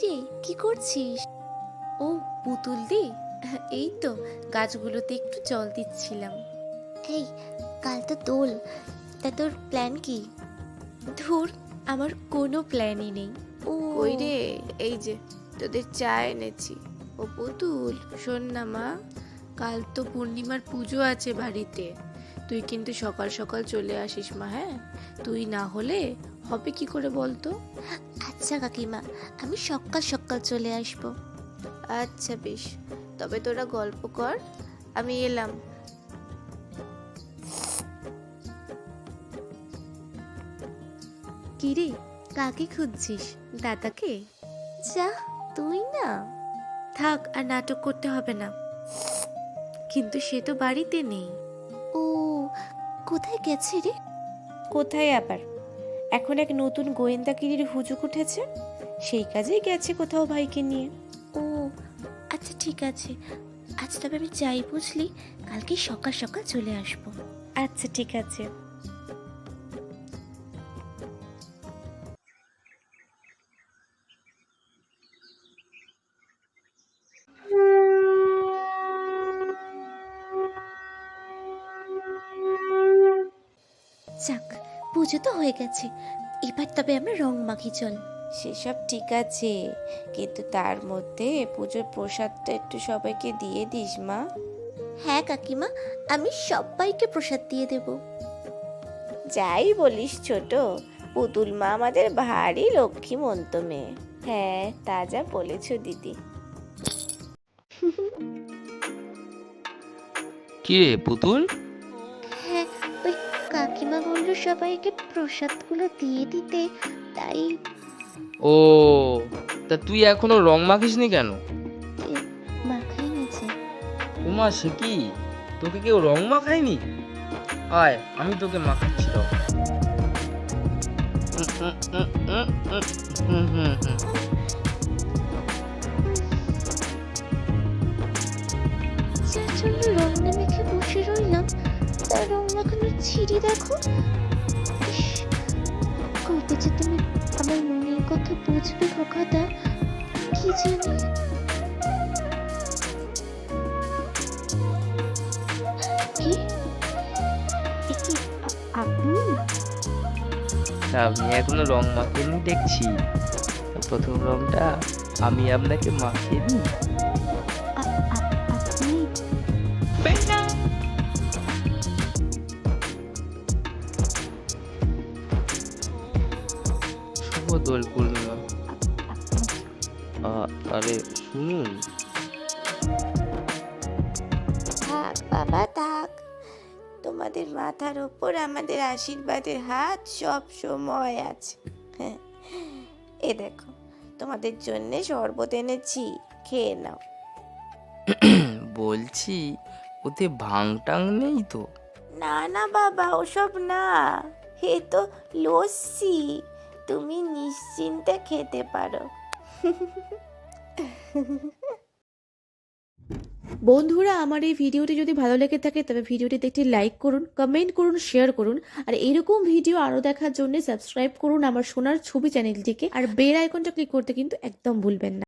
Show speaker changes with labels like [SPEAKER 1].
[SPEAKER 1] রে, কি করছিস? ও পুতুল দি, এই তো গাছগুলোতে একটু জল দিচ্ছিলাম।
[SPEAKER 2] এই, কাল তো দোল, তা তোর প্ল্যান কি?
[SPEAKER 1] ধুর, আমার কোনো প্ল্যানই নেই।
[SPEAKER 2] ও
[SPEAKER 1] কই রে, এই যে তোদের চা এনেছি। ও পুতুল, শোন না মা, কাল তো পূর্ণিমার পুজো আছে বাড়িতে। তুই কিন্তু সকাল সকাল চলে আসিস মা। হ্যাঁ, তুই না হলে হবে কি করে বলতো?
[SPEAKER 2] আচ্ছা কাকিমা, আমি সকাল সকাল চলে আসবো।
[SPEAKER 1] আচ্ছা বেশ, তবে তোরা গল্প কর, আমি এলাম। কিরে, কাকে খুঁজছিস? দাদাকে?
[SPEAKER 2] যা, তুই না।
[SPEAKER 1] থাক, আর নাটক করতে হবে না। কিন্তু সে তো বাড়িতে নেই।
[SPEAKER 2] ও, কোথায় গেছে রে?
[SPEAKER 1] কোথায় আবার, এখন এক নতুন গোয়েন্দাগিরির হুজুক উঠেছে, সেই কাজেই গেছে কোথাও ভাইকে নিয়ে।
[SPEAKER 2] ও আচ্ছা, ঠিক আছে। আজ তবে আমি যাই, বুঝলি, কালকে সকাল সকাল চলে আসবো।
[SPEAKER 1] আচ্ছা ঠিক আছে।
[SPEAKER 2] যাক, পুজো তো হয়ে গেছে, এবার তবে আমরা রং মাখি চল।
[SPEAKER 1] সেসব ঠিক আছে, কিন্তু তার মধ্যে পুজোর প্রসাদটা একটু সবাইকে দিয়ে দিস মা।
[SPEAKER 2] হ্যাঁ কাকিমা, আমি সবাইকে প্রসাদ দিয়ে দেব।
[SPEAKER 1] যাই বলিস ছোট, পুতুল মা আমাদের ভারী লক্ষ্মীমন্ত মেয়ে। হ্যাঁ, তা যা বলেছ দিদি।
[SPEAKER 3] কি রে পুতুল?
[SPEAKER 2] হ্যাঁ, ওই কাকিমা বললো সবাইকে প্রসাদগুলো দিয়ে দিতে, তাই
[SPEAKER 3] ও, তা তুই এখনো রং মাখিসনি কেন?
[SPEAKER 2] মাখাই নিয়েছে।
[SPEAKER 3] উমা, সে কি, তোকে কেউ রং মাখায়নি? আয়, আমি তোকে মাখাচ্ছি রং।
[SPEAKER 2] যার জন্য রং না মেখে বসে রইলাম, তার রং মাখানোর ছিঁড়ি দেখো। ইস, কবে যে তুমি আমার মনের কথা বুঝবে খোকাদা, কি জানি। কি, এ কি, আপনি?
[SPEAKER 3] তা আপনি এখনো রং মাখেননি দেখছি। তা প্রথম রংটা আমি আপনাকে মাখিয়ে দিই।
[SPEAKER 2] আপনি?
[SPEAKER 3] শুভ দোল পূর্ণিমা। আরে শুনুন,
[SPEAKER 1] থাক বাবা থাক, তোমাদের মাথার ওপর আমাদের আশীর্বাদের হাত সব সময় আছে। হ্যাঁ, এ দেখো, তোমাদের জন্য শরবত এনেছি, খেয়ে নাও।
[SPEAKER 3] বলছি ওতে ভাং টাং নেই তো?
[SPEAKER 1] না না বাবা, ওসব না, হে তো লস্যি, তুমি নিশ্চিন্তে খেতে পারো। বন্ধুরা, আমার এই ভিডিওটি যদি ভালো লেগে থাকে তবে ভিডিওটিতে একটি লাইক করুন, কমেন্ট করুন, শেয়ার করুন। আর এরকম ভিডিও আরো দেখার জন্য সাবস্ক্রাইব করুন আমার সোনার ছবি চ্যানেলটিকে, আর বেল আইকনটা ক্লিক করতে কিন্তু একদম ভুলবেন না।